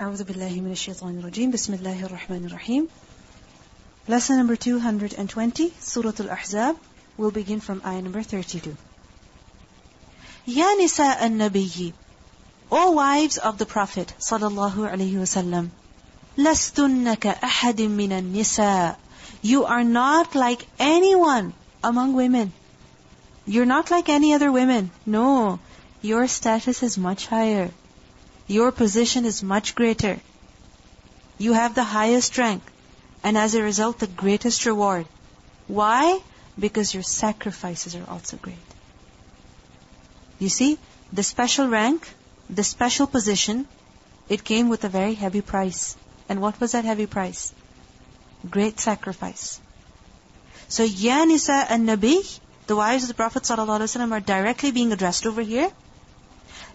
أعوذ بالله من الشيطان الرجيم. بسم الله الرحمن الرحيم. Lesson number 220, Surah Al-Ahzab. We'll begin from ayah number 32. Ya nisa an-nabiyyi, O wives of the Prophet sallallahu alaihi wasallam, lastunna ka ahadin minan nisa. You are not like anyone among women. You're not like any other women. No, your status is much higher. Your position is much greater. You have the highest rank, and as a result, the greatest reward. Why? Because your sacrifices are also great. You see, the special rank, the special position, it came with a very heavy price. And what was that heavy price? Great sacrifice. So, Ya Nisa an-Nabi, the wives of the Prophet ﷺ are directly being addressed over here.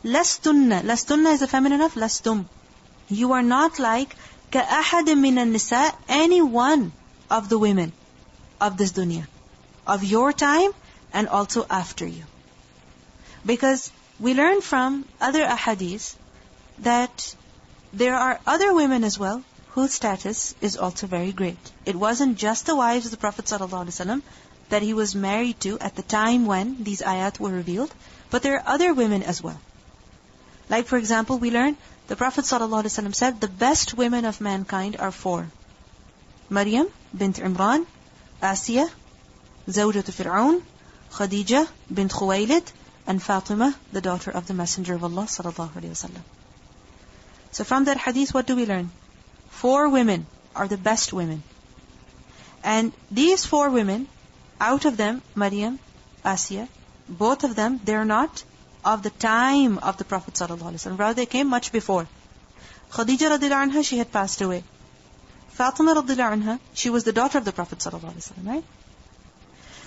Lastunna. Lastunna is the feminine of lastum. You are not like ka ahadin minan nisa, any one of the women of this dunya, of your time and also after you. Because we learn from other ahadith that there are other women as well whose status is also very great. It wasn't just the wives of the Prophet ﷺ that he was married to at the time when these ayat were revealed, but there are other women as well. Like for example, we learn the Prophet ﷺ said the best women of mankind are four: Maryam bint Imran, Asiya, Zawjatu Fir'aun, Khadija bint Khuwaylid, and Fatima, the daughter of the Messenger of Allah ﷺ. So from that hadith, what do we learn? Four women are the best women. And these four women, out of them, Maryam, Asiya, both of them, they're not of the time of the Prophet ﷺ. Rather, they came much before. Khadija radiallahu anha, she had passed away. Fatima radiallahu anha, she was the daughter of the Prophet ﷺ, right?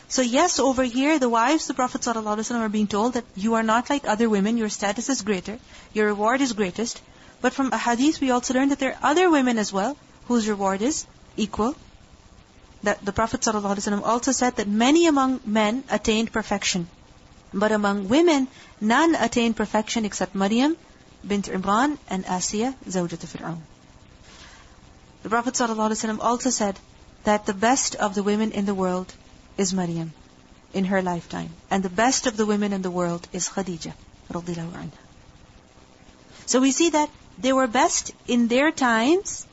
So yes, over here, the wives of the Prophet ﷺ are being told that you are not like other women, your status is greater, your reward is greatest. But from a hadith, we also learn that there are other women as well, whose reward is equal. That the Prophet ﷺ also said that many among men attained perfection. But among women, none attained perfection except Maryam bint Imran and Asiya, Zawjatu Fir'aun. The Prophet ﷺ also said that the best of the women in the world is Maryam in her lifetime. And the best of the women in the world is Khadija radiallahu anha. So we see that they were best in their times,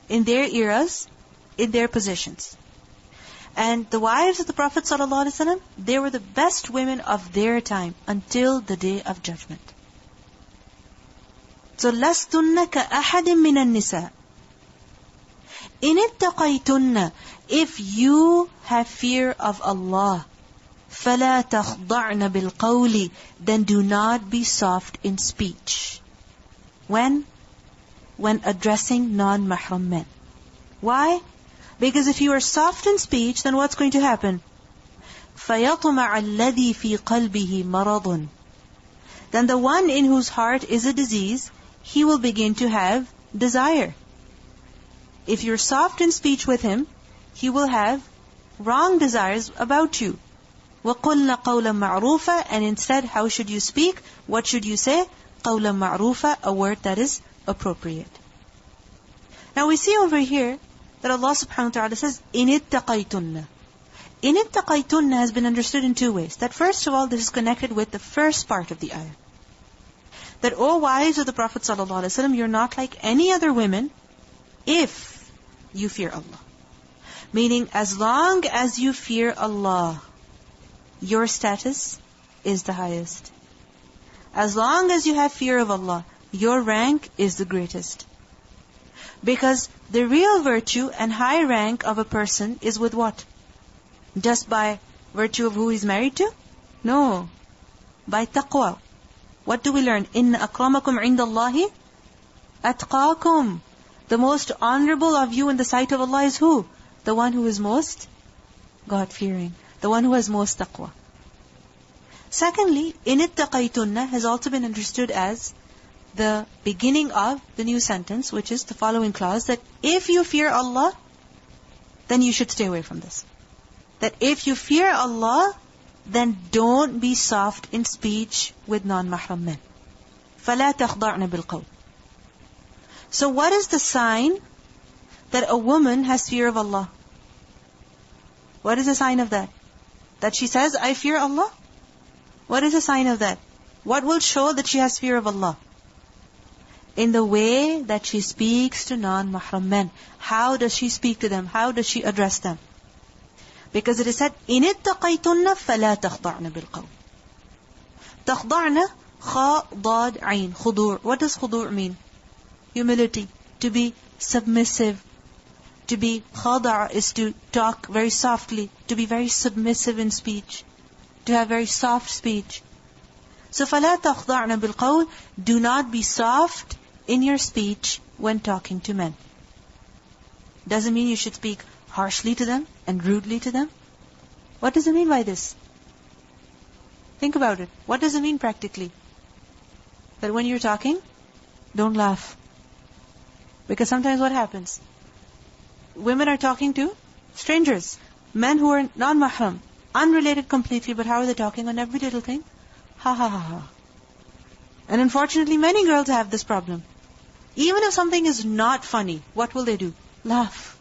in their eras, in their positions. And the wives of the Prophet ﷺ, they were the best women of their time until the Day of Judgment. So, لَسْتُنَّ كَأَحَدٍ مِّنَ النِّسَاءِ إِنِ اتَّقَيْتُنَّ. If you have fear of Allah, فَلَا تَخْضَعْنَ بِالْقَوْلِ. Then do not be soft in speech. When? When addressing non-mahram men. Why? Because if you are soft in speech, then what's going to happen? فَيَطْمَعَ الَّذِي فِي قَلْبِهِ مَرَضٌ. Then the one in whose heart is a disease, he will begin to have desire. If you're soft in speech with him, he will have wrong desires about you. وَقُلْنَ قَوْلًا مَعْرُوفًا. And instead, how should you speak? What should you say? قَوْلًا مَعْرُوفًا, a word that is appropriate. Now we see over here that Allah subhanahu wa ta'ala says, إِنِ اتَّقَيْتُنَّ. إِنِ اتَّقَيْتُنَّ has been understood in two ways. That first of all, this is connected with the first part of the ayah. That, O wives of the Prophet ﷺ, you're not like any other women if you fear Allah. Meaning, as long as you fear Allah, your status is the highest. As long as you have fear of Allah, your rank is the greatest. Because the real virtue and high rank of a person is with what? Just by virtue of who he's married to? No. By taqwa. What do we learn? إِنَّ أَكْرَمَكُمْ عِنْدَ اللَّهِ أَتْقَاكُمْ. The most honorable of you in the sight of Allah is who? The one who is most God-fearing. The one who has most taqwa. Secondly, إِنِ اتَّقَيْتُنَّ has also been understood as the beginning of the new sentence, which is the following clause, that if you fear Allah, then you should stay away from this. That if you fear Allah, then don't be soft in speech with non-mahram men. فَلَا تَخْضَعْنَ بِالْقَوْلِ. So what is the sign that a woman has fear of Allah? What is the sign of that? That she says, I fear Allah? What is the sign of that? What will show that she has fear of Allah? In the way that she speaks to non-mahram men. How does she speak to them? How does she address them? Because it is said, إِنِ اتَّقَيْتُنَّ فَلَا تَخْضَعْنَ بِالْقَوْلِ. تَخْضَعْنَ خَا ضَاد عَيْن. خُضُوع. What does خُضُوع mean? Humility. To be submissive. To be khada' is to talk very softly. To be very submissive in speech. To have very soft speech. So فَلَا تَخْضَعْنَ بِالْقَوْلِ. Do not be soft in your speech when talking to men. Doesn't mean you should speak harshly to them and rudely to them. What does it mean by this? Think about it. What does it mean practically? That when you're talking, don't laugh. Because sometimes what happens? Women are talking to strangers. Men who are non-mahram. Unrelated completely, but how are they talking on every little thing? Ha ha ha ha. And unfortunately, many girls have this problem. Even if something is not funny, what will they do? Laugh.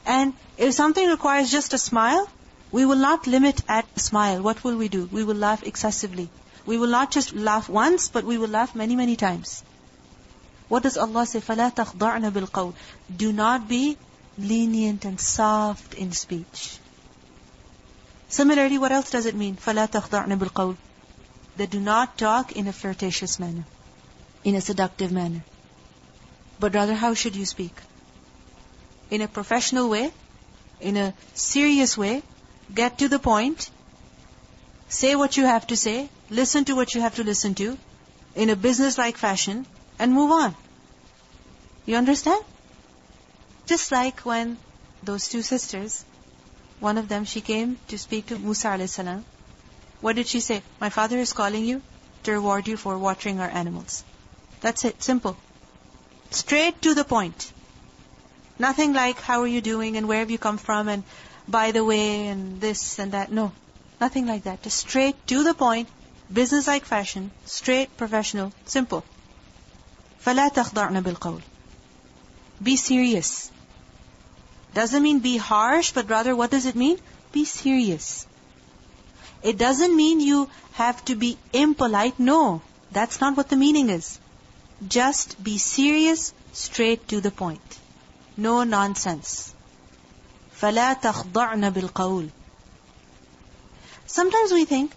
And if something requires just a smile, we will not limit at a smile. What will we do? We will laugh excessively. We will not just laugh once, but we will laugh many, many times. What does Allah say? فَلَا تَخْضَعْنَ بِالْقَوْلِ. Do not be lenient and soft in speech. Similarly, what else does it mean? فَلَا تَخْضَعْنَ بِالْقَوْلِ. That do not talk in a flirtatious manner, in a seductive manner. But rather, how should you speak? In a professional way, in a serious way, get to the point, say what you have to say, listen to what you have to listen to, in a business-like fashion, and move on. You understand? Just like when those two sisters, one of them, she came to speak to Musa a.s. What did she say? My father is calling you to reward you for watering our animals. That's it. Simple. Straight to the point. Nothing like, how are you doing and where have you come from and by the way and this and that. No. Nothing like that. Just straight to the point, business-like fashion, straight, professional, simple. فَلَا تَخْضَعْنَ بِالْقَوْلِ. Be serious. Doesn't mean be harsh, but rather what does it mean? Be serious. It doesn't mean you have to be impolite. No, that's not what the meaning is. Just be serious, straight to the point. No nonsense. فَلَا تَخْضَعْنَ بِالْقَوْلِ. Sometimes we think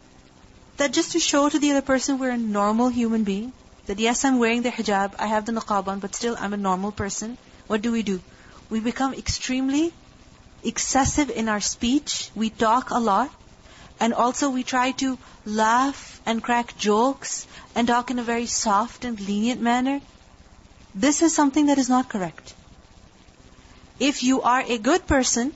that just to show to the other person we're a normal human being, that yes, I'm wearing the hijab, I have the niqab on, but still I'm a normal person. What do? We become extremely excessive in our speech. We talk a lot. And also we try to laugh and crack jokes and talk in a very soft and lenient manner. This is something that is not correct. If you are a good person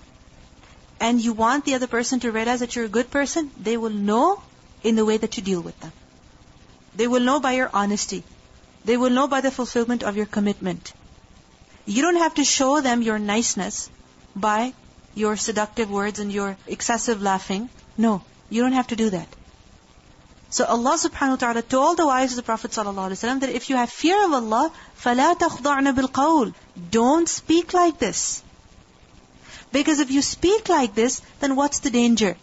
and you want the other person to realize that you're a good person, they will know in the way that you deal with them. They will know by your honesty. They will know by the fulfillment of your commitment. You don't have to show them your niceness by your seductive words and your excessive laughing. No, you don't have to do that. So Allah subhanahu wa ta'ala told the wives of the Prophet ﷺ that if you have fear of Allah, فَلَا تَخْضَعْنَ بِالْقَوْلِ. Don't speak like this. Because if you speak like this, then what's the danger?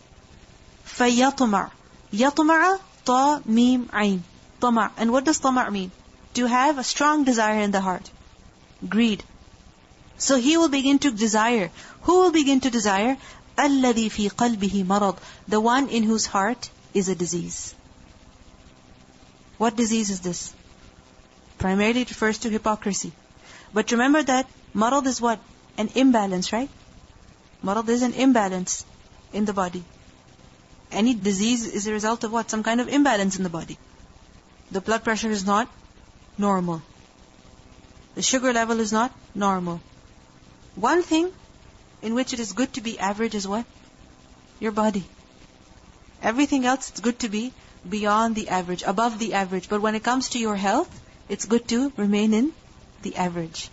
فَيَطْمَعْ. يَطْمَعَ طَى مِيم عَيْن. طَمَعْ. And what does طَمَعْ mean? To have a strong desire in the heart. Greed. So he will begin to desire. Who will begin to desire? الَّذِي فِي قَلْبِهِ مَرَض. The one in whose heart is a disease. What disease is this? Primarily it refers to hypocrisy. But remember that marad is what? An imbalance, right? Marad is an imbalance in the body. Any disease is a result of what? Some kind of imbalance in the body. The blood pressure is not normal. The sugar level is not normal. One thing in which it is good to be average is what? Your body. Everything else, it's good to be beyond the average, above the average. But when it comes to your health, it's good to remain in the average.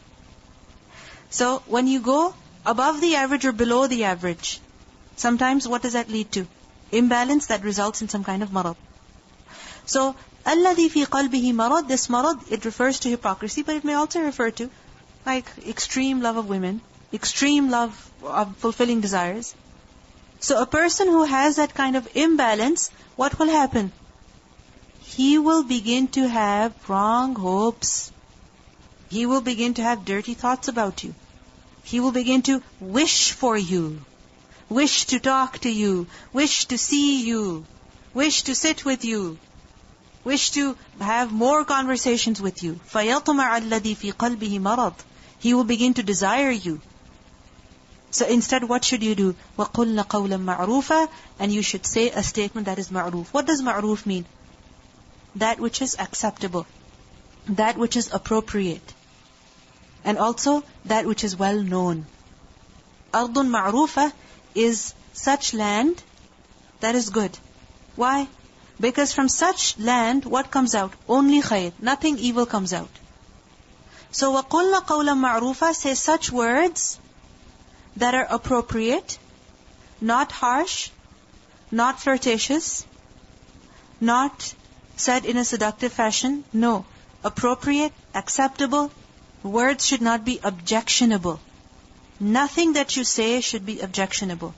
So when you go above the average or below the average, sometimes what does that lead to? Imbalance that results in some kind of marad. So الَّذِي فِي قَلْبِهِ مَرَض. This marad, it refers to hypocrisy, but it may also refer to like extreme love of women, extreme love of fulfilling desires. So a person who has that kind of imbalance, what will happen? He will begin to have wrong hopes. He will begin to have dirty thoughts about you. He will begin to wish for you, wish to talk to you, wish to see you, wish to sit with you, wish to have more conversations with you. فَيَطْمَعَ الَّذِي فِي قَلْبِهِ مَرَض. He will begin to desire you. So instead, what should you do? وَقُلْنَ قَوْلًا مَعْرُوفًا. And you should say a statement that is ma'roof. What does ma'roof mean? That which is acceptable, that which is appropriate, and also that which is well known. Ardun ma'rufa is such land that is good. Why? Because from such land, what comes out? Only khair. Nothing evil comes out. So, وَقُلْنَ قَوْلًا مَعْرُوفًا. Say such words that are appropriate, not harsh, not flirtatious, not said in a seductive fashion. No. Appropriate, acceptable. Words should not be objectionable. Nothing that you say should be objectionable.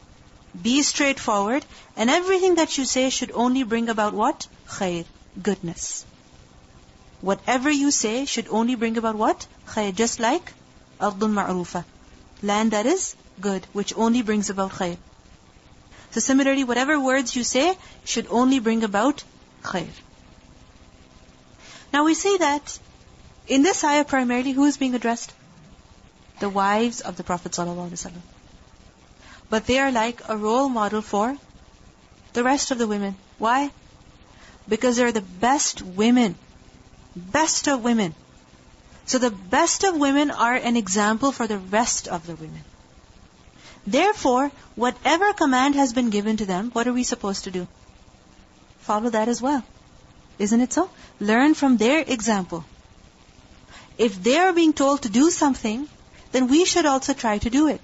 Be straightforward, and everything that you say should only bring about what? Khair, goodness. Whatever you say should only bring about what? Khair. Just like Ardun Ma'rufa, land that is good, which only brings about khair. So similarly, whatever words you say should only bring about khair. Now we see that in this ayah primarily, who is being addressed? The wives of the Prophet ﷺ. But they are like a role model for the rest of the women. Why? Because they're the best women. Best of women. So the best of women are an example for the rest of the women. Therefore, whatever command has been given to them, what are we supposed to do? Follow that as well. Isn't it so? Learn from their example. If they are being told to do something, then we should also try to do it.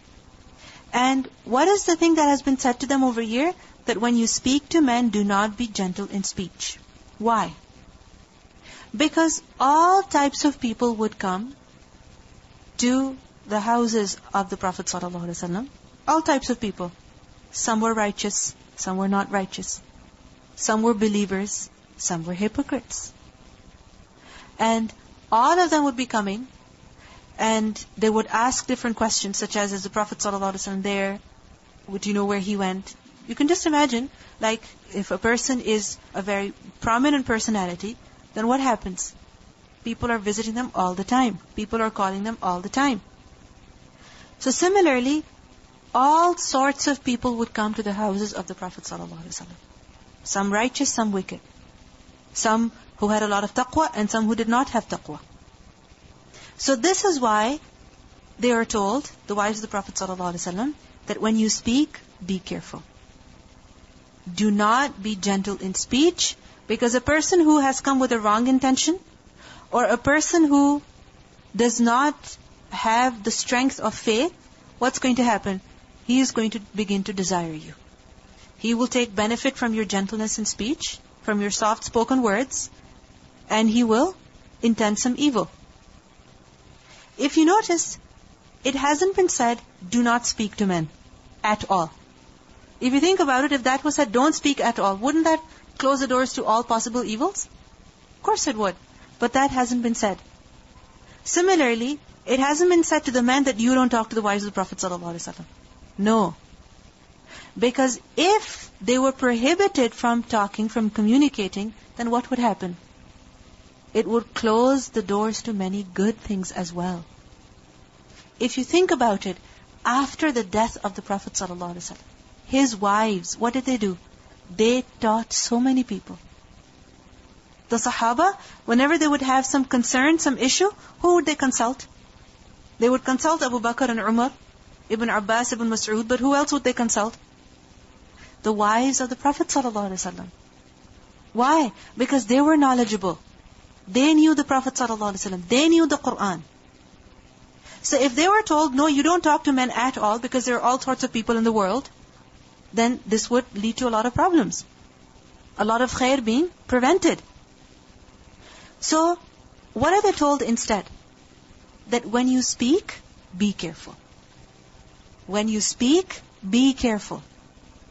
And what is the thing that has been said to them over here? That when you speak to men, do not be gentle in speech. Why? Because all types of people would come to the houses of the Prophet ﷺ. All types of people. Some were righteous, some were not righteous. Some were believers, some were hypocrites. And all of them would be coming, and they would ask different questions, such as, is the Prophet ﷺ there? Would you know where he went? You can just imagine, like, if a person is a very prominent personality, then what happens? People are visiting them all the time. People are calling them all the time. So similarly, all sorts of people would come to the houses of the Prophet ﷺ. Some righteous, some wicked. Some who had a lot of taqwa, and some who did not have taqwa. So this is why they are told, the wives of the Prophet ﷺ, that when you speak, be careful. Do not be gentle in speech, because a person who has come with a wrong intention, or a person who does not have the strength of faith, what's going to happen? He is going to begin to desire you. He will take benefit from your gentleness in speech, from your soft-spoken words, and he will intend some evil. If you notice, it hasn't been said, do not speak to men at all. If you think about it, if that was said, don't speak at all, wouldn't that close the doors to all possible evils? Of course it would. But that hasn't been said. Similarly, it hasn't been said to the men that you don't talk to the wives of the Prophet ﷺ. No. Because if they were prohibited from talking, from communicating, then what would happen? It would close the doors to many good things as well. If you think about it, after the death of the Prophet ﷺ, his wives, what did they do? They taught so many people. The Sahaba, whenever they would have some concern, some issue, who would they consult? They would consult Abu Bakr and Umar, Ibn Abbas, Ibn Mas'ud, but who else would they consult? The wives of the Prophet ﷺ. Why? Because they were knowledgeable. They knew the Prophet ﷺ. They knew the Qur'an. So if they were told, no, you don't talk to men at all because there are all sorts of people in the world, then this would lead to a lot of problems. A lot of khair being prevented. So, what are they told instead? That when you speak, be careful. When you speak, be careful.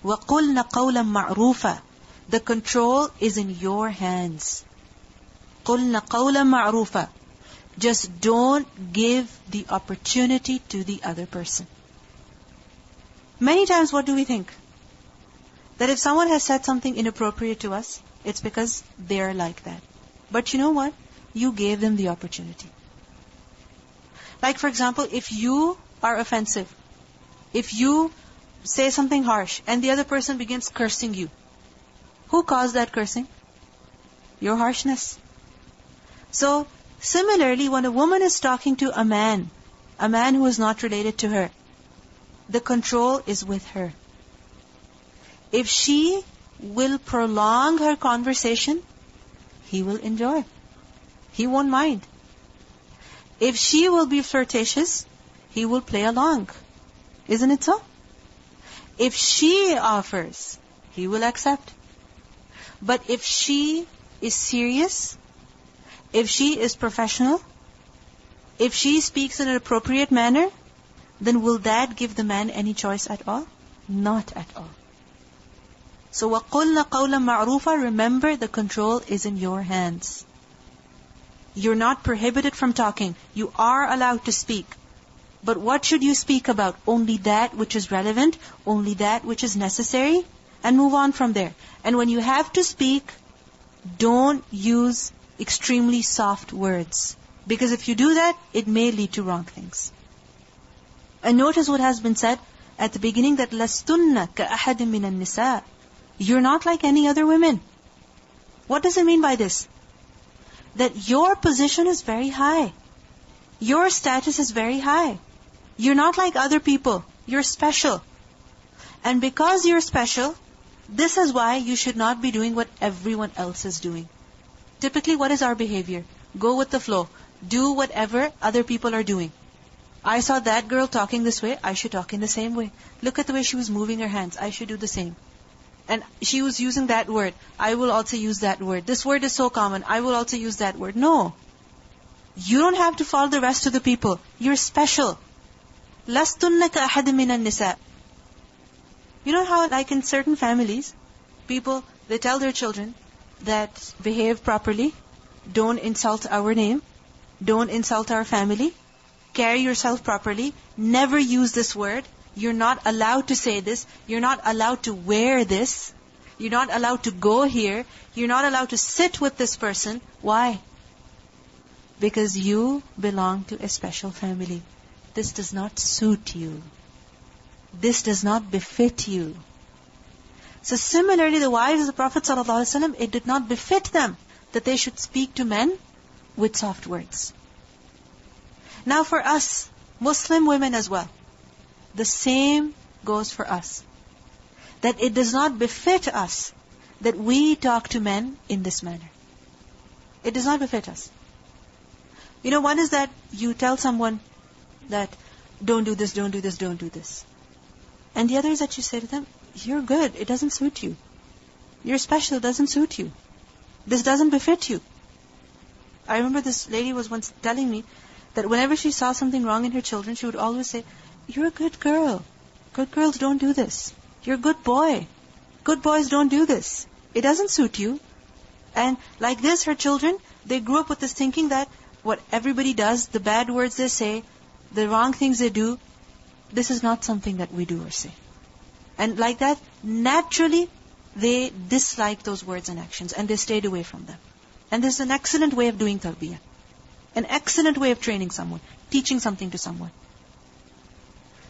وَقُلْنَ قَوْلًا مَعْرُوفًا. The control is in your hands. قُلْنَ قَوْلًا مَعْرُوفًا. Just don't give the opportunity to the other person. Many times what do we think? That if someone has said something inappropriate to us, it's because they're like that. But you know what? You gave them the opportunity. Like for example, if you are offensive, if you say something harsh and the other person begins cursing you, who caused that cursing? Your harshness. So, similarly, when a woman is talking to a man who is not related to her, the control is with her. If she will prolong her conversation, he will enjoy. He won't mind. If she will be flirtatious, he will play along. Isn't it so? If she offers, he will accept. But if she is serious, if she is professional, if she speaks in an appropriate manner, then will that give the man any choice at all? Not at all. So وَقُلْنَ قَوْلًا مَعْرُوفًا. Remember, the control is in your hands. You're not prohibited from talking. You are allowed to speak. But what should you speak about? Only that which is relevant, only that which is necessary, and move on from there. And when you have to speak, don't use extremely soft words. Because if you do that, it may lead to wrong things. And notice what has been said at the beginning, that لَسْتُنَّ كَأَحَدٍ مِّنَ النِّسَاءِ. You're not like any other women. What does it mean by this? That your position is very high. Your status is very high. You're not like other people. You're special. And because you're special, this is why you should not be doing what everyone else is doing. Typically, what is our behavior? Go with the flow. Do whatever other people are doing. I saw that girl talking this way, I should talk in the same way. Look at the way she was moving her hands, I should do the same. And she was using that word, I will also use that word. This word is so common, I will also use that word. No. You don't have to follow the rest of the people. You're special. لَسْتُنَّ كَأَحَدٍ مِّنَ النِّسَاءِ. You know how like in certain families, people, they tell their children that behave properly, don't insult our name, don't insult our family, carry yourself properly, never use this word, you're not allowed to say this, you're not allowed to wear this, you're not allowed to go here, you're not allowed to sit with this person. Why? Because you belong to a special family. This does not suit you. This does not befit you. So similarly, the wives of the Prophet ﷺ, it did not befit them that they should speak to men with soft words. Now for us, Muslim women as well, the same goes for us. That it does not befit us that we talk to men in this manner. It does not befit us. You know, one is that you tell someone that don't do this, don't do this, don't do this. And the other is that you say to them, you're good, it doesn't suit you. You're special, it doesn't suit you. This doesn't befit you. I remember this lady was once telling me that whenever she saw something wrong in her children, she would always say, you're a good girl. Good girls don't do this. You're a good boy. Good boys don't do this. It doesn't suit you. And like this, her children, they grew up with this thinking that what everybody does, the bad words they say, the wrong things they do, this is not something that we do or say. And like that, naturally, they dislike those words and actions and they stayed away from them. And this is an excellent way of doing tarbiyah. An excellent way of training someone, teaching something to someone.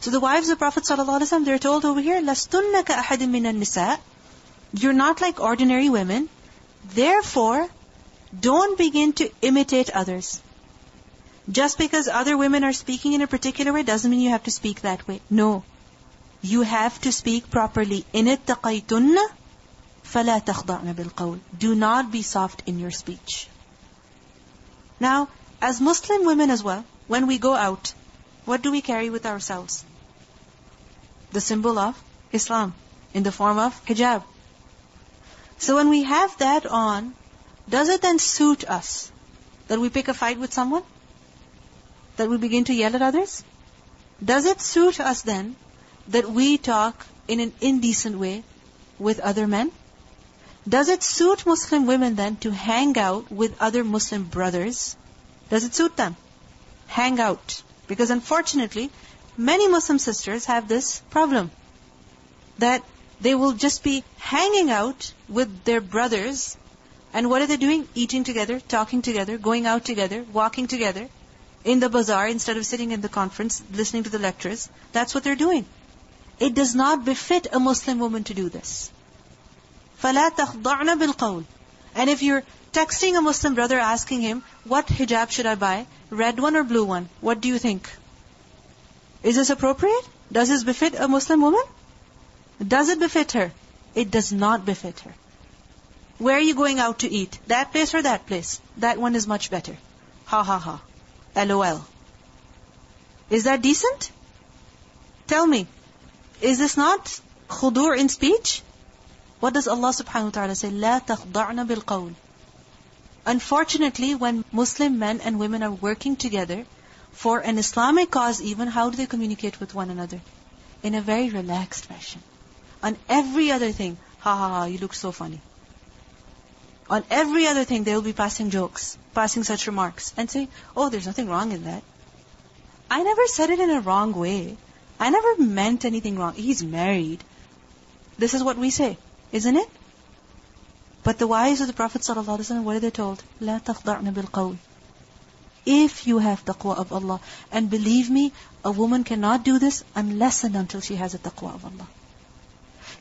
So the wives of Prophet ﷺ, they're told over here, لَسْتُنَّ كَأَحَدٍ مِّنَ النِّسَاءِ. You're not like ordinary women. Therefore, don't begin to imitate others. Just because other women are speaking in a particular way doesn't mean you have to speak that way. No. You have to speak properly. إِنِ اتَّقَيْتُنَّ فَلَا تَخْضَعْنَ بِالْقَوْلِ. Do not be soft in your speech. Now, as Muslim women as well, when we go out, what do we carry with ourselves? The symbol of Islam, in the form of hijab. So when we have that on, does it then suit us That we pick a fight with someone? That we begin to yell at others? Does it suit us then that we talk in an indecent way with other men? Does it suit Muslim women then to hang out with other Muslim brothers? Does it suit them? Hang out. Because unfortunately, many Muslim sisters have this problem. That they will just be hanging out with their brothers. And what are they doing? Eating together, talking together, going out together, walking together. In the bazaar, instead of sitting in the conference, listening to the lectures. That's what they're doing. It does not befit a Muslim woman to do this. فَلَا تَخْضَعْنَ بِالْقَوْلِ. And if you're texting a Muslim brother asking him, what hijab should I buy? Red one or blue one? What do you think? Is this appropriate? Does this befit a Muslim woman? Does it befit her? It does not befit her. Where are you going out to eat? That place or that place? That one is much better. Ha ha ha. LOL. Is that decent? Tell me. Is this not khudur in speech? What does Allah subhanahu wa ta'ala say? لا تخضعن بالقول. Unfortunately, when Muslim men and women are working together for an Islamic cause even, how do they communicate with one another? In a very relaxed fashion. On every other thing, ha ha ha, you look so funny. On every other thing, they will be passing jokes, passing such remarks, and saying, oh, there's nothing wrong in that. I never said it in a wrong way. I never meant anything wrong. He's married. This is what we say, isn't it? But the wives of the Prophet ﷺ, what are they told? لا تخضعن بالقول. If you have taqwa of Allah, and believe me, a woman cannot do this unless and until she has a taqwa of Allah.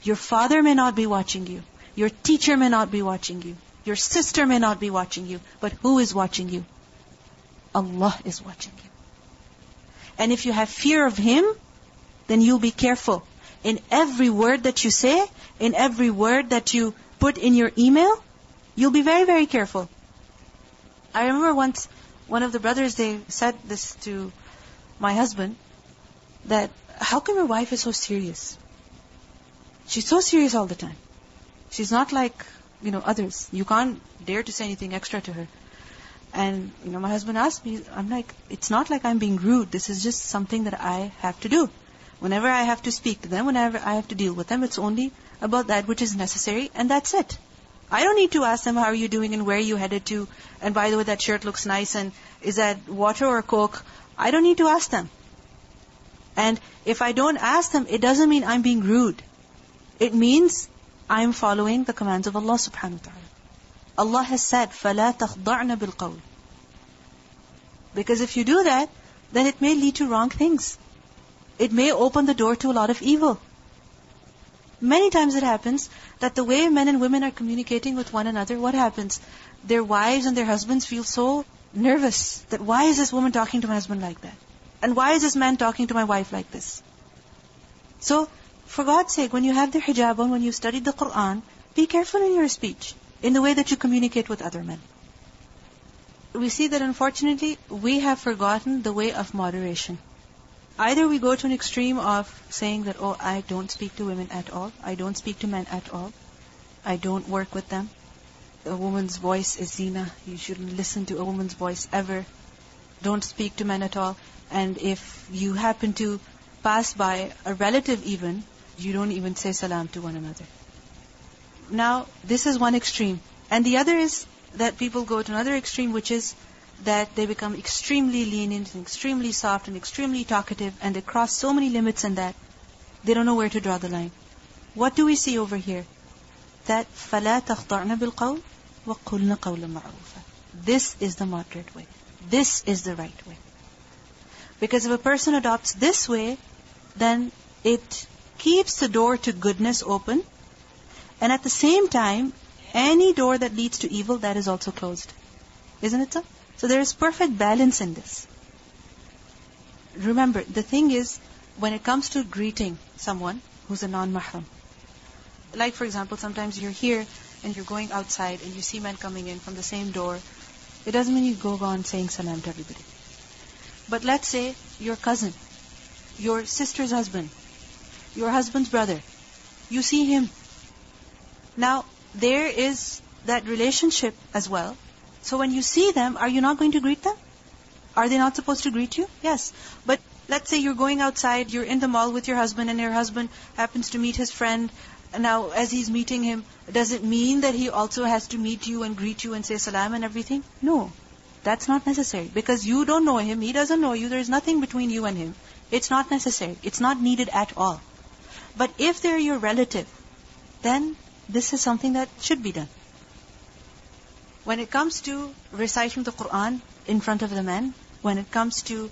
Your father may not be watching you. Your teacher may not be watching you. Your sister may not be watching you. But who is watching you? Allah is watching you. And if you have fear of Him, then you'll be careful. In every word that you say, in every word that you put in your email, you'll be very, very careful. I remember once, one of the brothers, they said this to my husband, that, how come your wife is so serious? She's so serious all the time. She's not like, others. You can't dare to say anything extra to her. And, my husband asked me, I'm like, it's not like I'm being rude. This is just something that I have to do. Whenever I have to speak to them, whenever I have to deal with them, it's only about that which is necessary, and that's it. I don't need to ask them, how are you doing and where are you headed to? And by the way, that shirt looks nice, and is that water or Coke? I don't need to ask them. And if I don't ask them, it doesn't mean I'm being rude. It means I'm following the commands of Allah subhanahu wa ta'ala. Allah has said, فَلَا تَخْضَعْنَ بِالْقَوْلِ. Because if you do that, then it may lead to wrong things. It may open the door to a lot of evil. Many times it happens that the way men and women are communicating with one another, what happens? Their wives and their husbands feel so nervous that why is this woman talking to my husband like that? And why is this man talking to my wife like this? So, for God's sake, when you have the hijab on, when you studied the Qur'an, be careful in your speech, in the way that you communicate with other men. We see that unfortunately, we have forgotten the way of moderation. Either we go to an extreme of saying that, oh, I don't speak to women at all. I don't speak to men at all. I don't work with them. A woman's voice is zina. You shouldn't listen to a woman's voice ever. Don't speak to men at all. And if you happen to pass by a relative even, you don't even say salam to one another. Now, this is one extreme. And the other is that people go to another extreme, which is that they become extremely lenient and extremely soft and extremely talkative, and they cross so many limits in that they don't know where to draw the line. What do we see over here? That فَلَا تَخْضَعْنَ بِالْقَوْلِ وَقُلْنَ قَوْلًا مَعْرُوفًا. This is the moderate way. This is the right way. Because if a person adopts this way, then it keeps the door to goodness open, and at the same time, any door that leads to evil, that is also closed. Isn't it so? So there is perfect balance in this. Remember, the thing is, when it comes to greeting someone who's a non-mahram, like for example, sometimes you're here and you're going outside and you see men coming in from the same door, it doesn't mean you go on saying salam to everybody. But let's say your cousin, your sister's husband, your husband's brother, you see him. Now, there is that relationship as well, So when you see them, are you not going to greet them? Are they not supposed to greet you? Yes. But let's say you're going outside, you're in the mall with your husband, and your husband happens to meet his friend. Now, as he's meeting him, does it mean that he also has to meet you and greet you and say salam and everything? No. That's not necessary. Because you don't know him, he doesn't know you, there's nothing between you and him. It's not necessary. It's not needed at all. But if they're your relative, then this is something that should be done. When it comes to reciting the Quran in front of the men, when it comes to,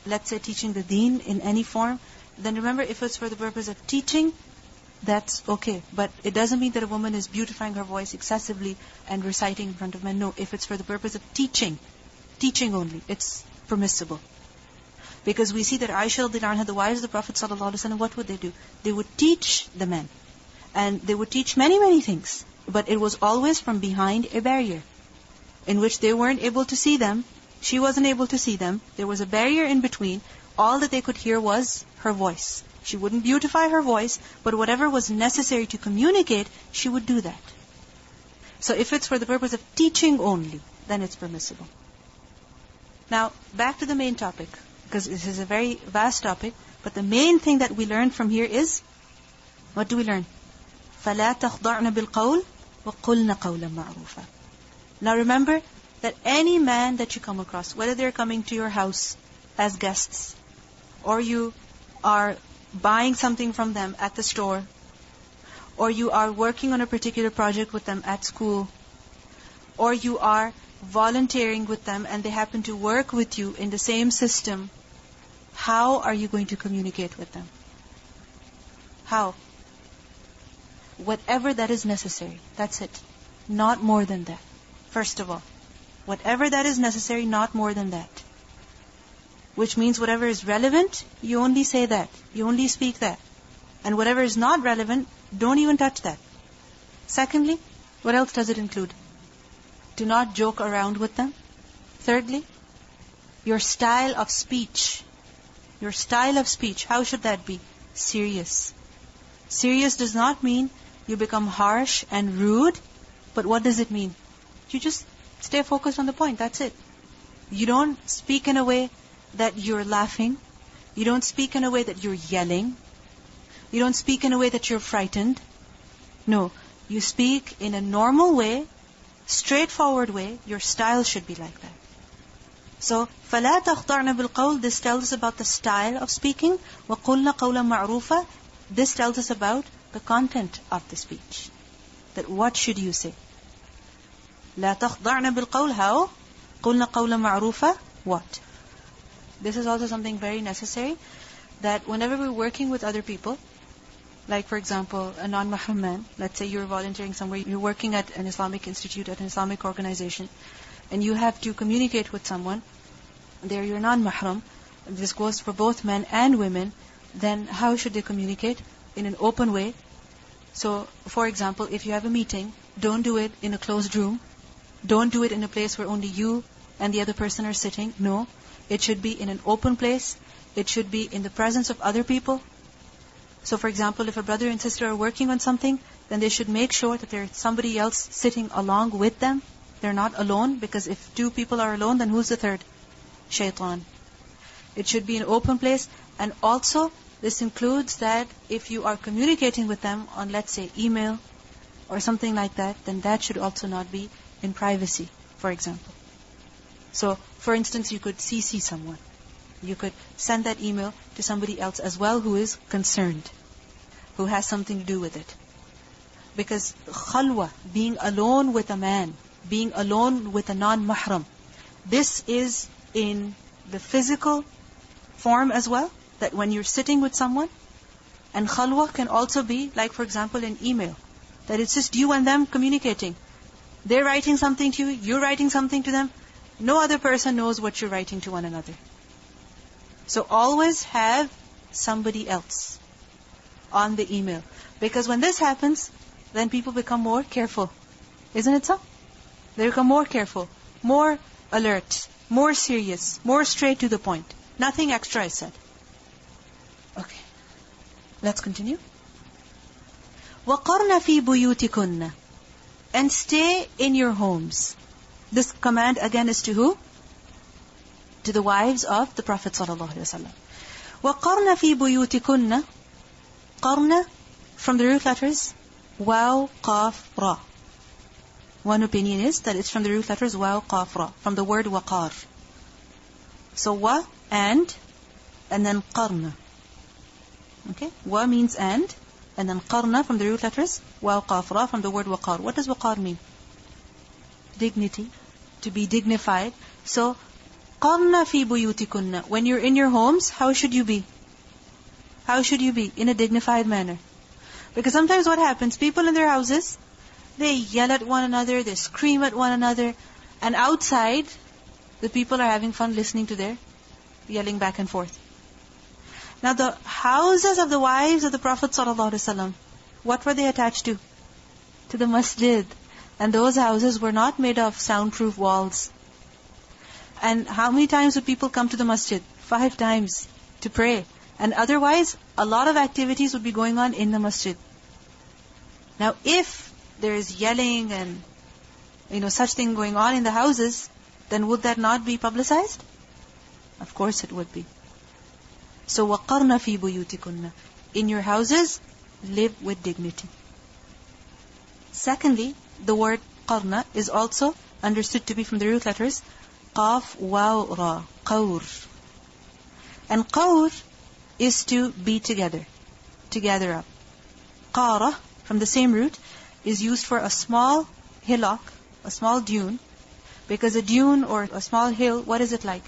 let's say, teaching the deen in any form, then remember, if it's for the purpose of teaching, that's okay. But it doesn't mean that a woman is beautifying her voice excessively and reciting in front of men. No, if it's for the purpose of teaching only, it's permissible. Because we see that Aisha radiallahu anha, the wives of the Prophet ﷺ, what would they do? They would teach the men. And they would teach many, many things. But it was always from behind a barrier, in which they weren't able to see them. She wasn't able to see them. There was a barrier in between. All that they could hear was her voice. She wouldn't beautify her voice, but whatever was necessary to communicate, she would do that. So if it's for the purpose of teaching only, then it's permissible. Now, back to the main topic, because this is a very vast topic, but the main thing that we learn from here is, what do we learn? فَلَا تَخْضَعْنَ بِالْقَوْلِ وَقُلْنَ قَوْلًا مَعْرُوفًا. Now remember that any man that you come across, whether they're coming to your house as guests, or you are buying something from them at the store, or you are working on a particular project with them at school, or you are volunteering with them and they happen to work with you in the same system, how are you going to communicate with them? How? Whatever that is necessary. That's it. Not more than that. First of all. Whatever that is necessary, not more than that. Which means whatever is relevant, you only say that. You only speak that. And whatever is not relevant, don't even touch that. Secondly, what else does it include? Do not joke around with them. Thirdly, your style of speech. Your style of speech, how should that be? Serious. Serious does not mean you become harsh and rude, but what does it mean? You just stay focused on the point, that's it. You don't speak in a way that you're laughing. You don't speak in a way that you're yelling. You don't speak in a way that you're frightened. No, you speak in a normal way, straightforward way. Your style should be like that. So, فَلَا تَخْضَعْنَ بِالْقَوْلِ, this tells us about the style of speaking. وَقُلْنَ قَوْلًا مَعْرُوفًا, this tells us about the content of the speech. That what should you say? لَا تَخْضَعْنَ بِالْقَوْلِ, how? قُلْنَ قَوْلًا مَعْرُوفًا, what? This is also something very necessary, that whenever we're working with other people, like for example, a non-mahram man, let's say you're volunteering somewhere, you're working at an Islamic institute, at an Islamic organization, and you have to communicate with someone, they're your non-mahram, this goes for both men and women, then how should they communicate? In an open way. So, for example, if you have a meeting, don't do it in a closed room. Don't do it in a place where only you and the other person are sitting. No. It should be in an open place. It should be in the presence of other people. So, for example, if a brother and sister are working on something, then they should make sure that there's somebody else sitting along with them. They're not alone, because if two people are alone, then who's the third? Shaitan. It should be an open place. And also, this includes that if you are communicating with them on, let's say, email or something like that, then that should also not be in privacy, for example. So, for instance, you could CC someone. You could send that email to somebody else as well who is concerned, who has something to do with it. Because khalwa, being alone with a man, being alone with a non-mahram, this is in the physical form as well, that when you're sitting with someone, and khalwa can also be, like for example, in email, that it's just you and them communicating. They're writing something to you, you're writing something to them. No other person knows what you're writing to one another. So always have somebody else on the email. Because when this happens, then people become more careful. Isn't it so? They become more careful, more alert, more serious, more straight to the point. Nothing extra is said. Okay. Let's continue. وَقَرْنَ فِي بُيُوتِكُنَّ, and stay in your homes. This command again is to who? To the wives of the Prophet ﷺ. وَقَرْنَ فِي بُيُوتِكُنَّ. Qarna from the root letters waw, qaf, ra. One opinion is that it's from the root letters waw, qaf, ra, from the word waqar. So wa, and then qarna. Okay? Wa means and then qarna from the root letters waw, qaf, ra, from the word waqar. What does waqar mean? Dignity, to be dignified. So, qarna fi buyutikunna. When you're in your homes, how should you be? How should you be? In a dignified manner. Because sometimes what happens, people in their houses, they yell at one another, they scream at one another, and outside, the people are having fun listening to their yelling back and forth. Now the houses of the wives of the Prophet ﷺ, what were they attached to? To the masjid. And those houses were not made of soundproof walls. And how many times would people come to the masjid? 5 times to pray. And otherwise, a lot of activities would be going on in the masjid. Now, if there is yelling and such thing going on in the houses, then would that not be publicized? Of course it would be. So, وَقَرْنَ فِي بُيُوتِكُنَّ. In your houses, live with dignity. Secondly, the word qarna is also understood to be from the root letters qaf, waw, ra, qawr. And qawr is to be together, to gather up. Qara, from the same root, is used for a small hillock, a small dune. Because a dune or a small hill, what is it like?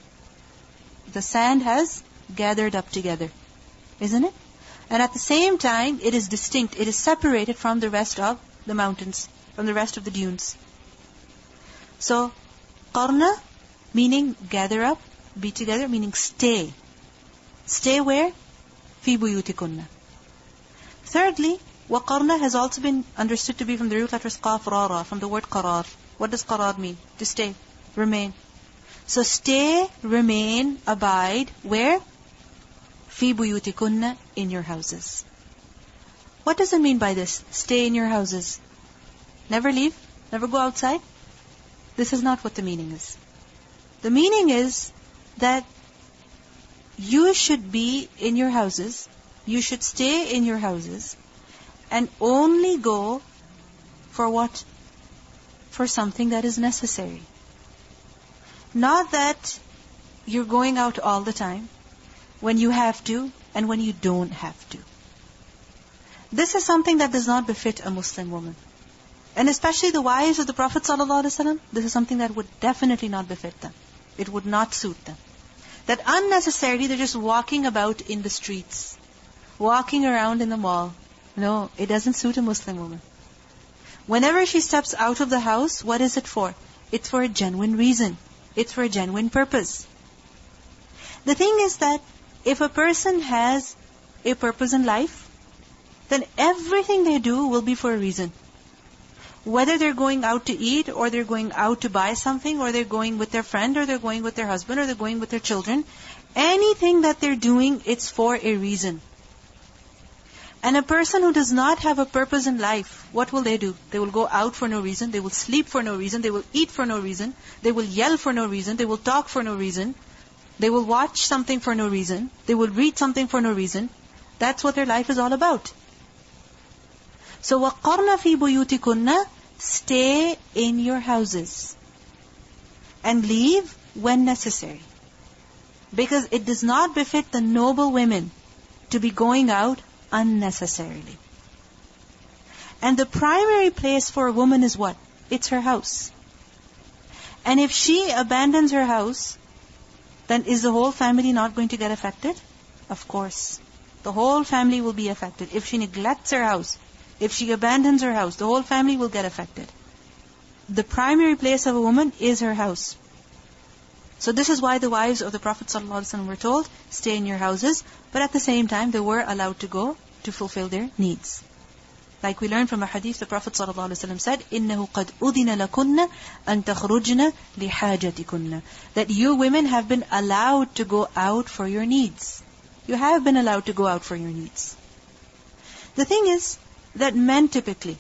The sand has gathered up together, isn't it? And at the same time, it is distinct, it is separated from the rest of the mountains, from the rest of the dunes. So, qarna, meaning gather up, be together, meaning stay. Stay where? Fi buyutikunna. Thirdly, waqarna has also been understood to be from the root letters qaf, ra, ra, from the word qarar. What does qarar mean? To stay, remain. So stay, remain, abide, where? Fi buyutikunna, in your houses. What does it mean by this? Stay in your houses. Never leave? Never go outside? This is not what the meaning is. The meaning is that you should be in your houses, you should stay in your houses, and only go for what? For something that is necessary. Not that you're going out all the time, when you have to, and when you don't have to. This is something that does not befit a Muslim woman. And especially the wives of the Prophet ﷺ, this is something that would definitely not befit them. It would not suit them. That unnecessarily they're just walking about in the streets, walking around in the mall. No, it doesn't suit a Muslim woman. Whenever she steps out of the house, what is it for? It's for a genuine reason. It's for a genuine purpose. The thing is that if a person has a purpose in life, then everything they do will be for a reason. Whether they're going out to eat, or they're going out to buy something, or they're going with their friend, or they're going with their husband, or they're going with their children, anything that they're doing, it's for a reason. And a person who does not have a purpose in life, what will they do? They will go out for no reason, they will sleep for no reason, they will eat for no reason, they will yell for no reason, they will talk for no reason, they will watch something for no reason, they will read something for no reason. That's what their life is all about. So, وَقَرْنَ فِي بُيُوتِكُنَّ, stay in your houses. And leave when necessary. Because it does not befit the noble women to be going out unnecessarily. And the primary place for a woman is what? It's her house. And if she abandons her house, then is the whole family not going to get affected? Of course. The whole family will be affected. If she neglects her house, if she abandons her house, the whole family will get affected. The primary place of a woman is her house. So this is why the wives of the Prophet ﷺ were told, stay in your houses, but at the same time they were allowed to go to fulfill their needs. Like we learned from a hadith, the Prophet ﷺ said, إِنَّهُ قَدْ أُذِنَ لَكُنَّ أَن تَخْرُجْنَ لِحَاجَتِكُنَّ. That you women have been allowed to go out for your needs. You have been allowed to go out for your needs. The thing is, that men typically,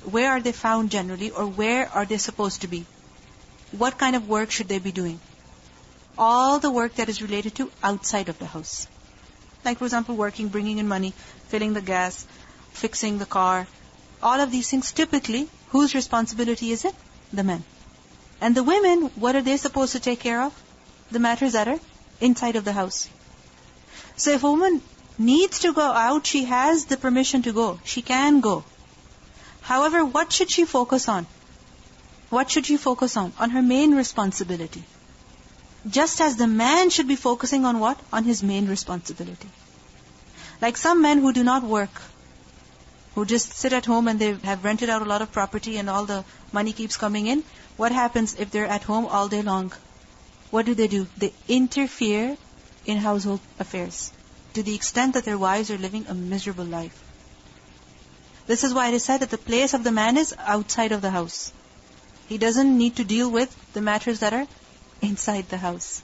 where are they found generally, or where are they supposed to be? what kind of work should they be doing? All the work that is related to outside of the house. Like for example, working, bringing in money, filling the gas, fixing the car. All of these things typically, whose responsibility is it? The men. And the women, what are they supposed to take care of? The matters that are inside of the house. So if a woman needs to go out, she has the permission to go. She can go. However, what should she focus on? What should she focus on? On her main responsibility. Just as the man should be focusing on what? On his main responsibility. Like some men who do not work, who just sit at home and they have rented out a lot of property and all the money keeps coming in. What happens if they're at home all day long? What do? They interfere in household affairs to the extent that their wives are living a miserable life. This is why it is said that the place of the man is outside of the house. He doesn't need to deal with the matters that are inside the house.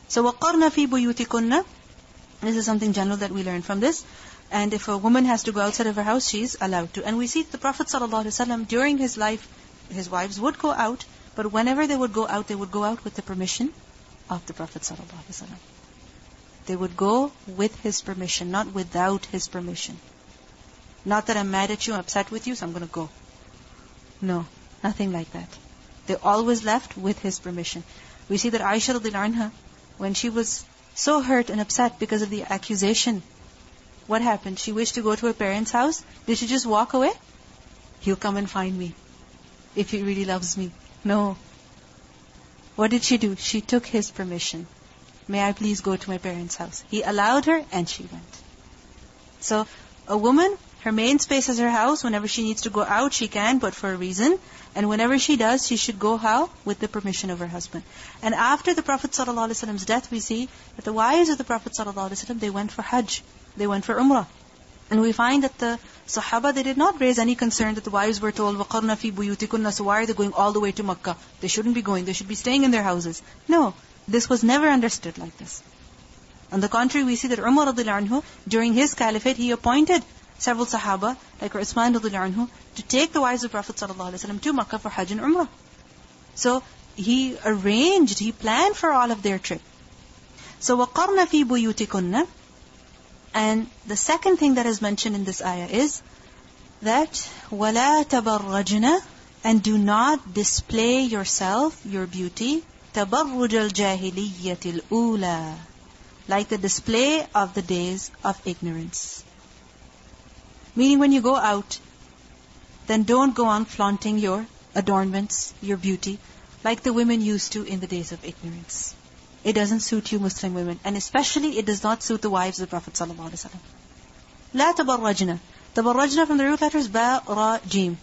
So وَقَرْنَ فِي بُيُوتِكُنَّ, this is something general that we learn from this. And if a woman has to go outside of her house, she is allowed to. And we see the Prophet ﷺ, during his life, his wives would go out, but whenever they would go out with the permission of the Prophet ﷺ. They would go with his permission, not without his permission. Not that I'm mad at you, I'm upset with you, so I'm going to go. No, nothing like that. They always left with his permission. We see that Aisha radiallahu anha, when she was so hurt and upset because of the accusation, what happened? She wished to go to her parents' house. Did she just walk away? He'll come and find me if he really loves me. No. What did she do? She took his permission. May I please go to my parents' house? He allowed her and she went. So, a woman, her main space is her house. Whenever she needs to go out, she can, but for a reason. And whenever she does, she should go how? With the permission of her husband. And after the Prophet ﷺ's death, we see that the wives of the Prophet ﷺ, they went for Hajj. They went for Umrah. And we find that the Sahaba, they did not raise any concern that the wives were told, وَقَرْنَ فِي بُيُوتِكُنَّ, so why are they going all the way to Makkah? They shouldn't be going. They should be staying in their houses. No, this was never understood like this. On the contrary, we see that Umar radiallahu anhu, during his caliphate, he appointed several Sahaba, like Uthman radiallahu anhu, to take the wives of Prophet ﷺ to Makkah for Hajj and Umrah. So, he arranged, he planned for all of their trip. So, وَقَرْنَ فِي بُيُوتِكُنَّ. And the second thing that is mentioned in this ayah is that وَلَا تَبَرَّجْنَ, and do not display yourself, your beauty, تَبَرُّجَ الْجَاهِلِيَّةِ الْأُولَى, like the display of the days of ignorance. Meaning when you go out, then don't go on flaunting your adornments, your beauty, like the women used to in the days of ignorance. It doesn't suit you Muslim women. And especially it does not suit the wives of the Prophet ﷺ. لا تبرجنا. Tabarrajna from the root letters ba, ra, jim.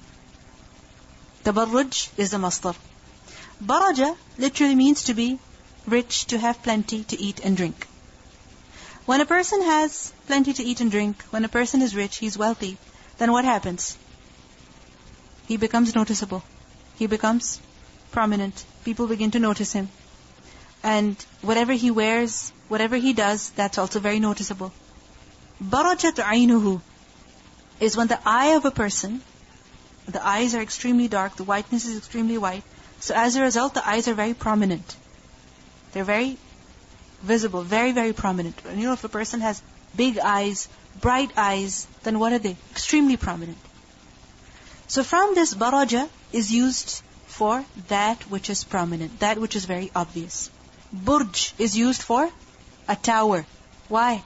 Tabarruj is the masdar. Baraja literally means to be rich, to have plenty to eat and drink. When a person has plenty to eat and drink, when a person is rich, he's wealthy, then what happens? He becomes noticeable. He becomes prominent. People begin to notice him. And whatever he wears, whatever he does, that's also very noticeable. Barajat aynuhu is when the eye of a person, the eyes are extremely dark, the whiteness is extremely white. So as a result, the eyes are very prominent. They're very visible, very, very prominent. And if a person has big eyes, bright eyes, then what are they? Extremely prominent. So from this, baraja is used for that which is prominent, that which is very obvious. Burj is used for a tower. Why?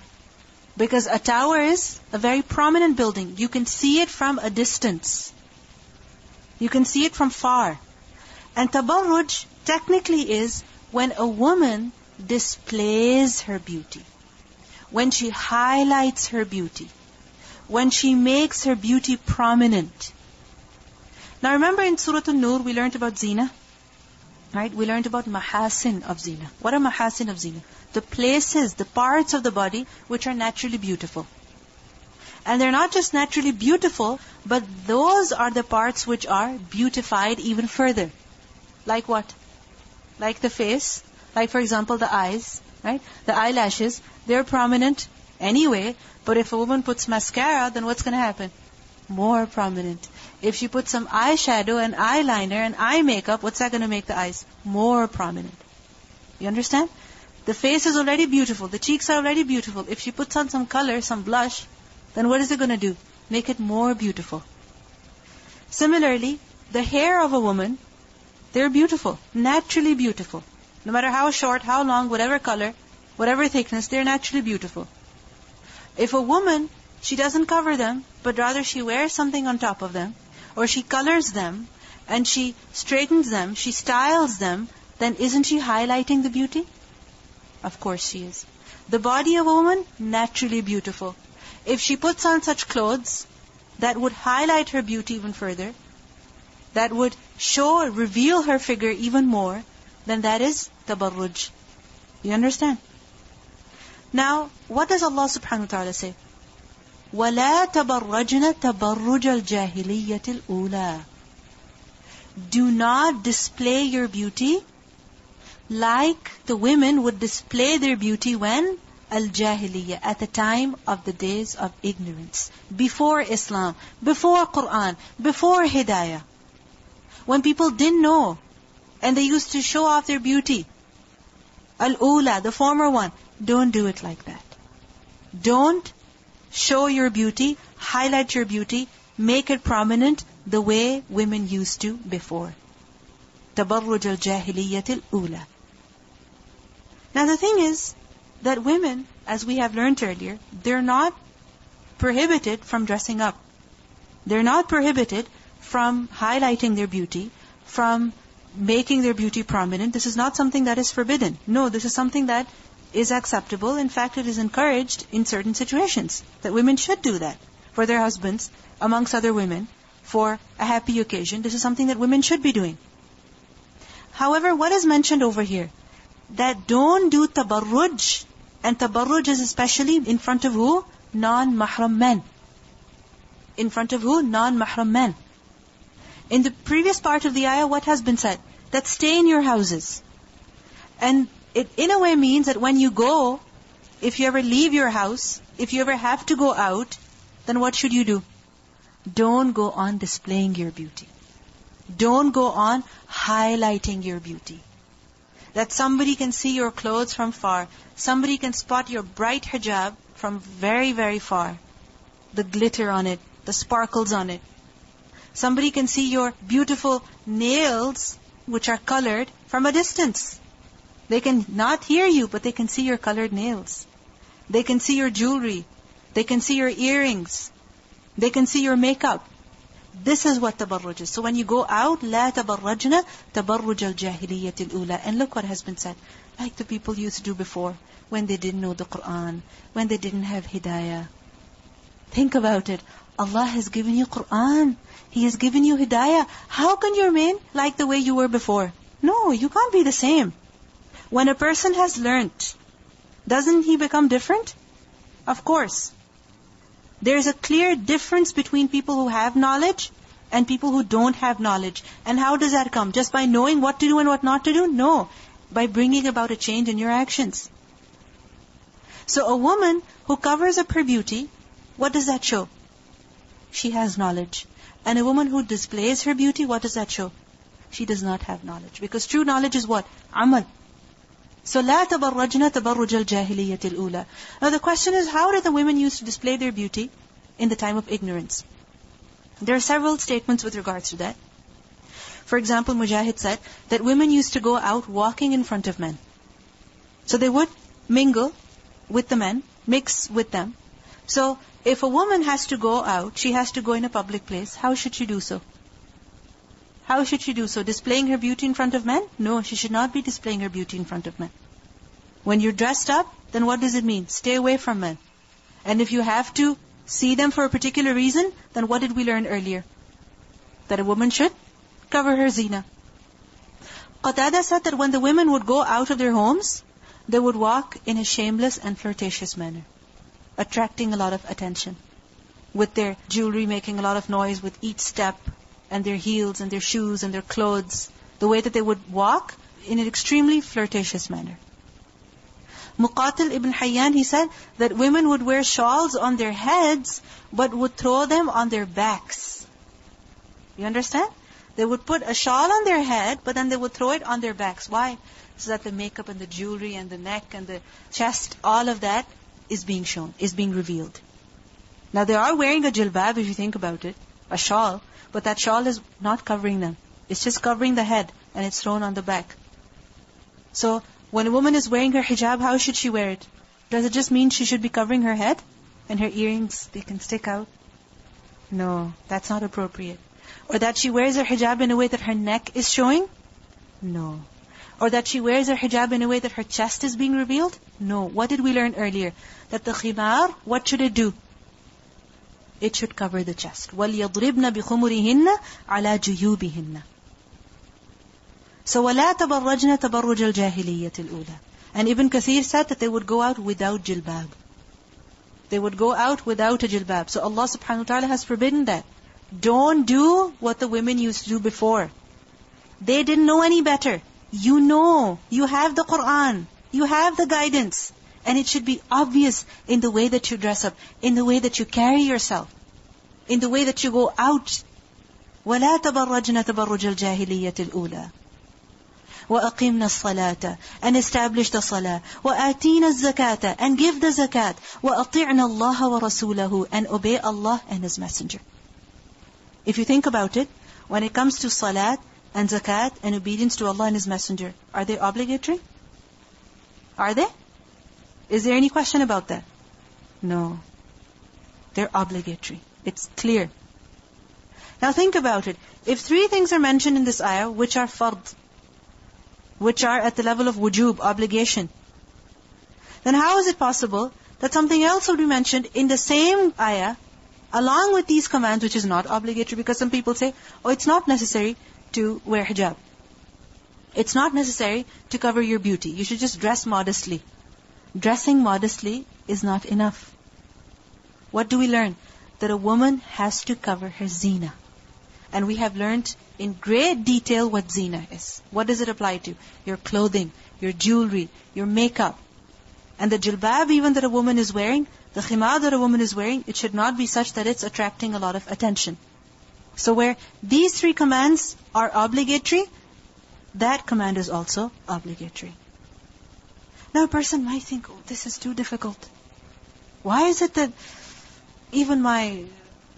Because a tower is a very prominent building. You can see it from a distance. You can see it from far. And tabarruj technically is when a woman displays her beauty. When she highlights her beauty. When she makes her beauty prominent. Now remember in Surah An-Nur we learned about zina. Right? We learned about mahasin of zina. What are mahasin of zina? The places, the parts of the body which are naturally beautiful. And they're not just naturally beautiful, but those are the parts which are beautified even further. Like what? Like the face. Like for example the eyes. Right? The eyelashes, they're prominent anyway, but if a woman puts mascara, then what's going to happen? more prominent. If she puts some eyeshadow and eyeliner and eye makeup, what's that going to make the eyes? More prominent. You understand? The face is already beautiful. The cheeks are already beautiful. If she puts on some color, some blush, then what is it going to do? Make it more beautiful. Similarly, the hair of a woman, they're beautiful, naturally beautiful. No matter how short, how long, whatever color, whatever thickness, they're naturally beautiful. If a woman, she doesn't cover them, but rather she wears something on top of them, or she colors them, and she straightens them, she styles them, then isn't she highlighting the beauty? Of course she is. The body of a woman, naturally beautiful. If she puts on such clothes that would highlight her beauty even further, that would show, reveal her figure even more, then that is tabarruj. You understand? Now, what does Allah subhanahu wa ta'ala say? وَلَا تَبَرَّجْنَ تَبَرُّجَ الْجَاهِلِيَّةِ الْأُولَى. Do not display your beauty like the women would display their beauty when? Al-Jahiliyyah, at the time of the days of ignorance. Before Islam, before Quran, before Hidayah. When people didn't know, and they used to show off their beauty. Al-Ula, the former one. Don't do it like that. Don't show your beauty, highlight your beauty, make it prominent the way women used to before. Tabarruj al-Jahiliyyat al-Ula. Now the thing is that women, as we have learned earlier, they're not prohibited from dressing up. They're not prohibited from highlighting their beauty, from making their beauty prominent. This is not something that is forbidden. No, this is something that is acceptable. In fact, it is encouraged in certain situations that women should do that for their husbands, amongst other women, for a happy occasion. This is something that women should be doing. However, what is mentioned over here? That don't do tabarruj. And tabarruj is especially in front of who? Non-mahram men. In front of who? Non-mahram men. In the previous part of the ayah, what has been said? That stay in your houses. And it in a way means that when you go, if you ever leave your house, if you ever have to go out, then what should you do? Don't go on displaying your beauty. Don't go on highlighting your beauty. That somebody can see your clothes from far. Somebody can spot your bright hijab from very, very far. The glitter on it, the sparkles on it. Somebody can see your beautiful nails, which are colored, from a distance. They can not hear you, but they can see your colored nails. They can see your jewelry. They can see your earrings. They can see your makeup. This is what tabarruj is. So when you go out, لَا تَبَرَّجْنَا تَبَرُّجَ الْجَاهِلِيَّةِ الْأُولَى. And look what has been said. Like the people used to do before, when they didn't know the Quran, when they didn't have Hidayah. Think about it. Allah has given you Quran. He has given you Hidayah. How can you remain like the way you were before? No, you can't be the same. When a person has learnt, doesn't he become different? Of course. There is a clear difference between people who have knowledge and people who don't have knowledge. And how does that come? Just by knowing what to do and what not to do? No. By bringing about a change in your actions. So a woman who covers up her beauty, what does that show? She has knowledge. And a woman who displays her beauty, what does that show? She does not have knowledge. Because true knowledge is what? Amal. So لا تبرجنا تبرج الجاهلية الأولى. Now the question is, how did the women used to display their beauty in the time of ignorance? There are several statements with regards to that. For example, Mujahid said that women used to go out walking in front of men. So they would mingle with the men, mix with them. So if a woman has to go out, she has to go in a public place, how should she do so? How should she do so? Displaying her beauty in front of men? No, she should not be displaying her beauty in front of men. When you're dressed up, then what does it mean? Stay away from men. And if you have to see them for a particular reason, then what did we learn earlier? That a woman should cover her zina. Qatada said that when the women would go out of their homes, they would walk in a shameless and flirtatious manner, attracting a lot of attention, with their jewelry making a lot of noise with each step, and their heels and their shoes and their clothes, the way that they would walk in an extremely flirtatious manner. Muqatil ibn Hayyan, he said that women would wear shawls on their heads, but would throw them on their backs. You understand? They would put a shawl on their head, but then they would throw it on their backs. Why? So that the makeup and the jewelry and the neck and the chest, all of that is being shown, is being revealed. Now they are wearing a jilbab if you think about it, a shawl, but that shawl is not covering them. It's just covering the head and it's thrown on the back. So when a woman is wearing her hijab, how should she wear it? Does it just mean she should be covering her head and her earrings, they can stick out? No, that's not appropriate. Or that she wears her hijab in a way that her neck is showing? No. Or that she wears her hijab in a way that her chest is being revealed? No. What did we learn earlier? That the khimar, what should it do? It should cover the chest. وَلْيَضْرِبْنَ بِخُمُرِهِنَّ عَلَى جُيُوبِهِنَّ. So وَلَا تَبَرَّجْنَ تَبَرُّجَ الْجَاهِلِيَّةِ الْأُولَى. And Ibn Kathir said that they would go out without jilbab. They would go out without a jilbab. So Allah subhanahu wa ta'ala has forbidden that. Don't do what the women used to do before. They didn't know any better. You know. You have the Qur'an. You have the guidance. And it should be obvious in the way that you dress up, in the way that you carry yourself, in the way that you go out. وَلَا تَبَرَّجْنَ تَبَرُّجَ الْجَاهِلِيَّةِ الْأُولَى وَأَقِمْنَا الصَّلَاةَ and establish the salah, وَآتِينَا الزَّكَاةَ and give the zakat, وَأَطِعْنَا اللَّهَ وَرَسُولَهُ and obey Allah and His Messenger. If you think about it, when it comes to salat and zakat and obedience to Allah and His Messenger, are they obligatory? Are they? Is there any question about that? No. They're obligatory. It's clear. Now think about it. If three things are mentioned in this ayah, which are fard, which are at the level of wujub, obligation, then how is it possible that something else will be mentioned in the same ayah, along with these commands, which is not obligatory? Because some people say, oh, it's not necessary to wear hijab. It's not necessary to cover your beauty. You should just dress modestly. Dressing modestly is not enough. What do we learn? That a woman has to cover her zina. And we have learned in great detail what zina is. What does it apply to? Your clothing, your jewelry, your makeup. And the jilbab even that a woman is wearing, the khimar that a woman is wearing, it should not be such that it's attracting a lot of attention. So where these three commands are obligatory, that command is also obligatory. Now a person might think, oh, this is too difficult. Why is it that even my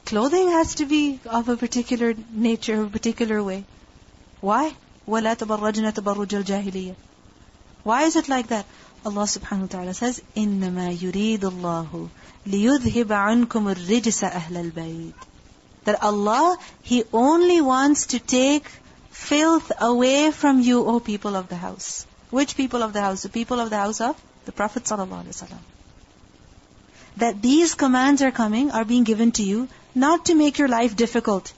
clothing has to be of a particular nature, a particular way? Why? وَلَا تَبَرَّجْنَ تَبَرُّجَ الْجَاهِلِيَّةِ. Why is it like that? Allah subhanahu wa ta'ala says, إِنَّمَا يُرِيدُ اللَّهُ لِيُذْهِبَ عَنْكُمُ الرِّجْسَ أَهْلَ الْبَيْتِ. That Allah, He only wants to take filth away from you, O people of the house. Which people of the house? The people of the house of the Prophet ﷺ. That these commands are coming, are being given to you, not to make your life difficult,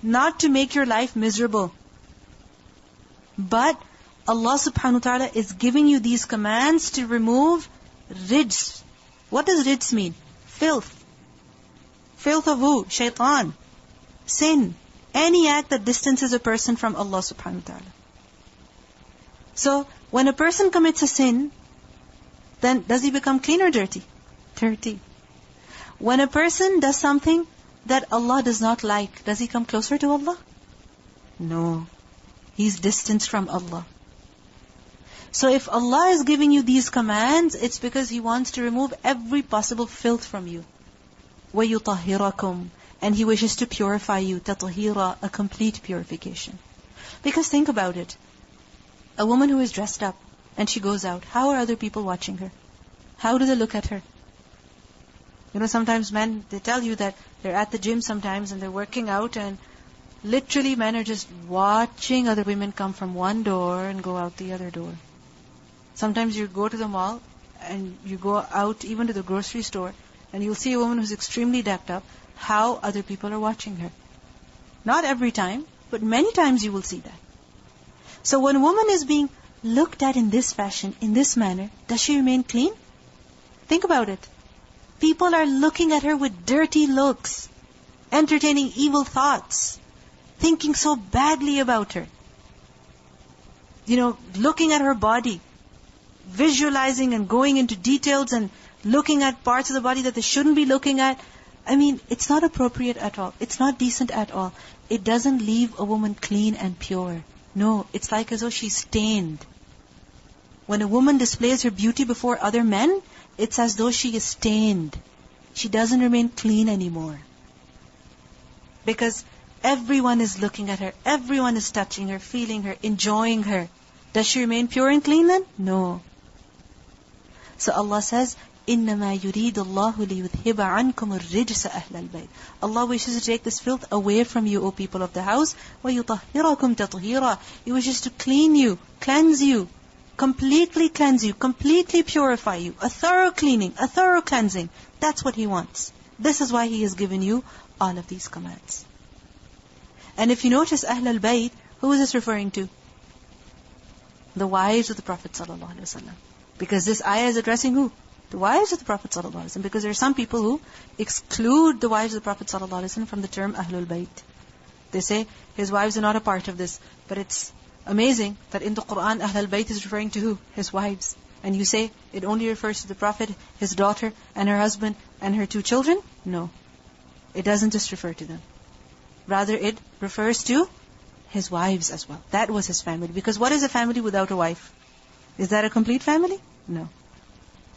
not to make your life miserable. But Allah subhanahu wa ta'ala is giving you these commands to remove rijs. What does rijs mean? Filth. Filth of who? Shaitan. Sin. Any act that distances a person from Allah subhanahu wa ta'ala. So, when a person commits a sin, then does he become clean or dirty? Dirty. When a person does something that Allah does not like, does he come closer to Allah? No. He's distanced from Allah. So if Allah is giving you these commands, it's because He wants to remove every possible filth from you. وَيُطَهِّرَكُمْ and He wishes to purify you. تَطْهِيرًا, a complete purification. Because think about it. A woman who is dressed up and she goes out, how are other people watching her? How do they look at her? You know, sometimes men, they tell you that they're at the gym sometimes and they're working out and literally men are just watching other women come from one door and go out the other door. Sometimes you go to the mall and you go out even to the grocery store and you'll see a woman who's extremely decked up, how other people are watching her. Not every time, but many times you will see that. So when a woman is being looked at in this fashion, in this manner, does she remain clean? Think about it. People are looking at her with dirty looks, entertaining evil thoughts, thinking so badly about her. You know, looking at her body, visualizing and going into details and looking at parts of the body that they shouldn't be looking at. I mean, it's not appropriate at all. It's not decent at all. It doesn't leave a woman clean and pure. No, it's like as though she's stained. When a woman displays her beauty before other men, it's as though she is stained. She doesn't remain clean anymore. Because everyone is looking at her, everyone is touching her, feeling her, enjoying her. Does she remain pure and clean then? No. So Allah says, إِنَّمَا يُرِيدُ اللَّهُ لِيُذْهِبَ عَنْكُمُ الرِّجْسَ أَهْلَ الْبَيْتِ. Allah wishes to take this filth away from you, O people of the house. وَيُطَهِّرَكُمْ تَطْهِيرًا. He wishes to clean you, cleanse you, completely purify you. A thorough cleaning, a thorough cleansing. That's what He wants. This is why He has given you all of these commands. And if you notice Ahl al-Bayt, who is this referring to? The wives of the Prophet ﷺ. Because this ayah is addressing who? The wives of the Prophet ﷺ. Because there are some people who exclude the wives of the Prophet ﷺ from the term Ahlul Bayt. They say his wives are not a part of this. But it's amazing that in the Quran, Ahlul Bayt is referring to who? His wives. And you say it only refers to the Prophet, his daughter, and her husband, and her 2 children? No. It doesn't just refer to them. Rather, it refers to his wives as well. That was his family. Because what is a family without a wife? Is that a complete family? No.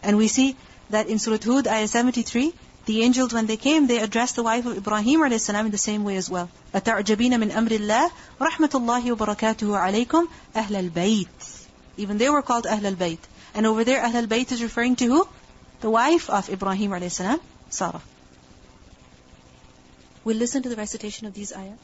And we see that in Surah Hud, ayah 73, the angels, when they came, they addressed the wife of Ibrahim a.s. in the same way as well. أَتَعْجَبِينَ مِنْ أَمْرِ اللَّهِ رَحْمَةُ اللَّهِ وَبَرَكَاتُهُ عَلَيْكُمْ أَهْلَ الْبَيْتِ. Even they were called Ahl al-Bayt. And over there, Ahl al-Bayt is referring to who? The wife of Ibrahim a.s., Sarah. We'll listen to the recitation of these ayah.